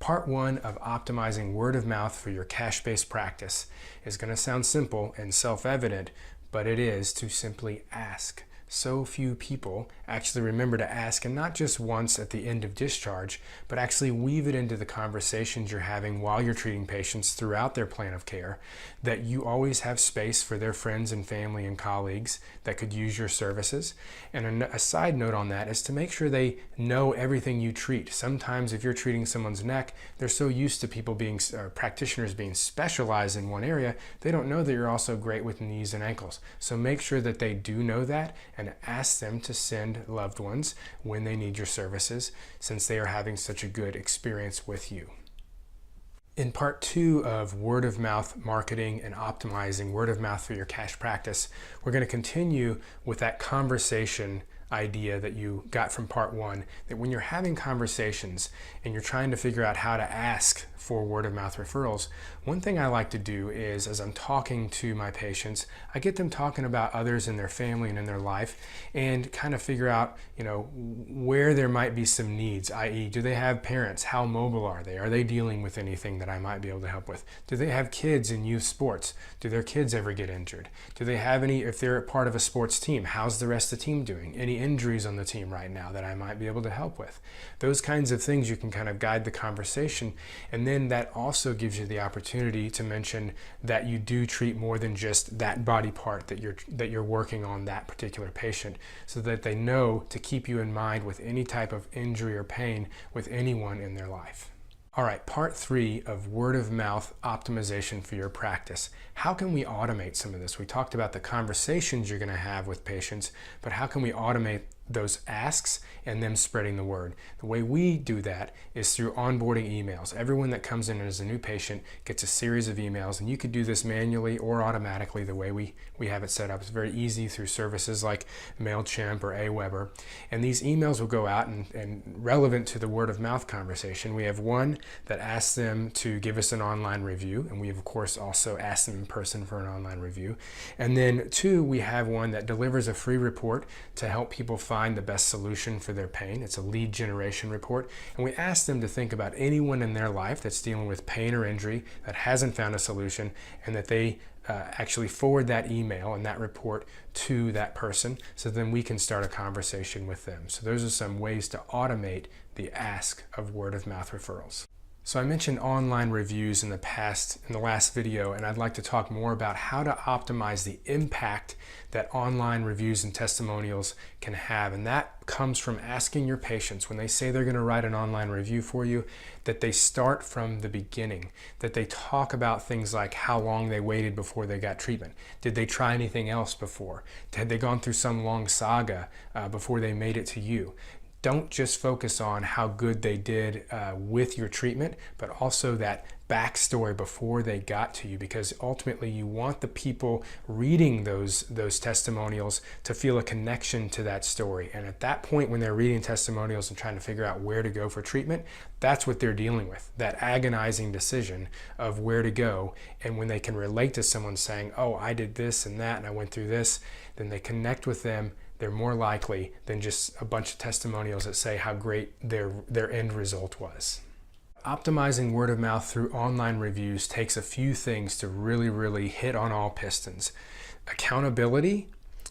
Part one of optimizing word of mouth for your cash-based practice is going to sound simple and self-evident, but it is to simply ask. So few people actually remember to ask, and not just once at the end of discharge, but actually weave it into the conversations you're having while you're treating patients throughout their plan of care, that you always have space for their friends and family and colleagues that could use your services. And a side note on that is to make sure they know everything you treat. Sometimes if you're treating someone's neck, they're so used to people being, practitioners being specialized in one area, they don't know that you're also great with knees and ankles. So make sure that they do know that, and ask them to send loved ones when they need your services, since they are having such a good experience with you. In part two of word of mouth marketing and optimizing word of mouth for your cash practice, we're going to continue with that conversation idea that you got from part one, that when you're having conversations and you're trying to figure out how to ask for word of mouth referrals, one thing I like to do is, as I'm talking to my patients, I get them talking about others in their family and in their life, and kind of figure out, where there might be some needs, i.e., do they have parents? How mobile are they? Are they dealing with anything that I might be able to help with? Do they have kids in youth sports? Do their kids ever get injured? Do they have any, if they're a part of a sports team, how's the rest of the team doing? Any injuries on the team right now that I might be able to help with? Those kinds of things you can kind of guide the conversation, and then that also gives you the opportunity to mention that you do treat more than just that body part that you're working on that particular patient, so that they know to keep you in mind with any type of injury or pain with anyone in their life. All right, part three of word of mouth optimization for your practice. How can we automate some of this? We talked about the conversations you're going to have with patients, but how can we automate those asks and them spreading the word? The way we do that is through onboarding emails. Everyone that comes in as a new patient gets a series of emails, and you could do this manually or automatically the way we have it set up. It's very easy through services like MailChimp or Aweber. And these emails will go out, and relevant to the word of mouth conversation, we have one that asks them to give us an online review, and we of course also ask them in person for an online review. And then two, we have one that delivers a free report to help people find the best solution for their pain. It's a lead generation report, and we ask them to think about anyone in their life that's dealing with pain or injury that hasn't found a solution, and that they actually forward that email and that report to that person, so then we can start a conversation with them. So those are some ways to automate the ask of word of mouth referrals. So I mentioned online reviews in the last video, and I'd like to talk more about how to optimize the impact that online reviews and testimonials can have. And that comes from asking your patients, when they say they're going to write an online review for you, that they start from the beginning, that they talk about things like how long they waited before they got treatment. Did they try anything else before? Had they gone through some long saga before they made it to you? Don't just focus on how good they did with your treatment, but also that backstory before they got to you, because ultimately you want the people reading those testimonials to feel a connection to that story. And at that point, when they're reading testimonials and trying to figure out where to go for treatment, that's what they're dealing with, that agonizing decision of where to go. And when they can relate to someone saying, oh, I did this and that and I went through this, then they connect with them. They're more likely than just a bunch of testimonials that say how great their end result was. Optimizing word of mouth through online reviews takes a few things to really hit on all pistons: accountability,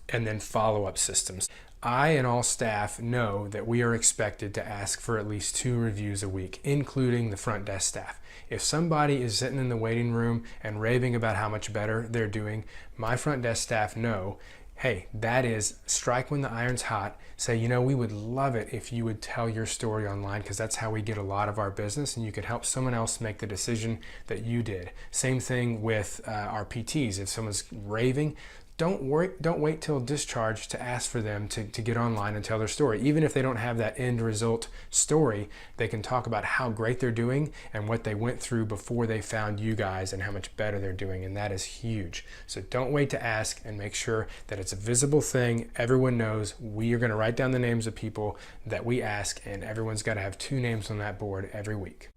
and then follow-up systems. I and all staff know that we are expected to ask for at least 2 reviews a week, including the front desk staff. If somebody is sitting in the waiting room and raving about how much better they're doing, my front desk staff know, hey, that is strike when the iron's hot. Say, we would love it if you would tell your story online, because that's how we get a lot of our business, and you could help someone else make the decision that you did. Same thing with our PTs. If someone's raving, don't wait till discharge to ask for them to get online and tell their story. Even if they don't have that end result story, they can talk about how great they're doing and what they went through before they found you guys and how much better they're doing, and that is huge. So don't wait to ask, and make sure that it's a visible thing. Everyone knows we are going to write down the names of people that we ask, and everyone's got to have 2 names on that board every week.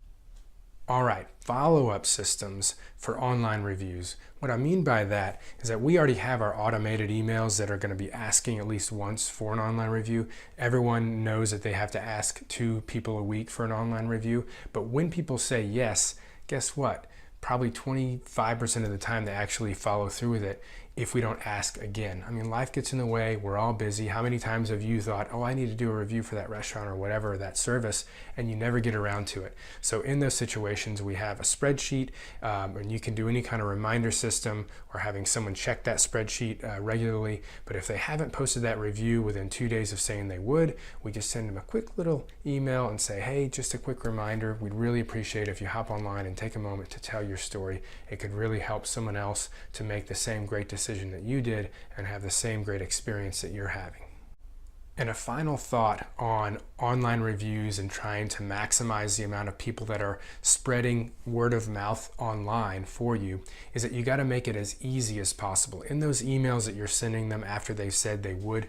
All right, follow-up systems for online reviews. What I mean by that is that we already have our automated emails that are going to be asking at least once for an online review. Everyone knows that they have to ask 2 people a week for an online review. But when people say yes, guess what? Probably 25% of the time they actually follow through with it if we don't ask again. I mean, life gets in the way. We're all busy. How many times have you thought, oh, I need to do a review for that restaurant or whatever, that service, and you never get around to it? So in those situations, we have a spreadsheet, and you can do any kind of reminder system or having someone check that spreadsheet regularly. But if they haven't posted that review within 2 days of saying they would, we just send them a quick little email and say, hey, just a quick reminder. We'd really appreciate if you hop online and take a moment to tell your story. It could really help someone else to make the same great decision that you did and have the same great experience that you're having. And a final thought on online reviews and trying to maximize the amount of people that are spreading word of mouth online for you is that you got to make it as easy as possible. In those emails that you're sending them after they've said they would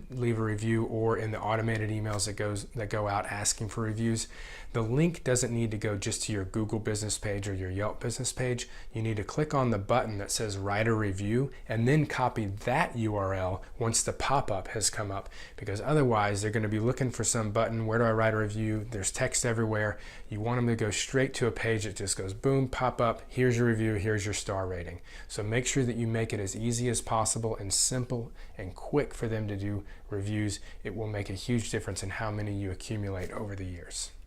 leave a review, or in the automated emails that go out asking for reviews, the link doesn't need to go just to your Google business page or your Yelp business page. You need to click on the button that says write a review and then copy that URL once the pop-up has come up, because otherwise they're going to be looking for some button. Where do I write a review? There's text everywhere. You want them to go straight to a page that just goes boom, pop up, here's your review, here's your star rating. So make sure that you make it as easy as possible and simple and quick for them to do reviews. It will make a huge difference in how many you accumulate over the years.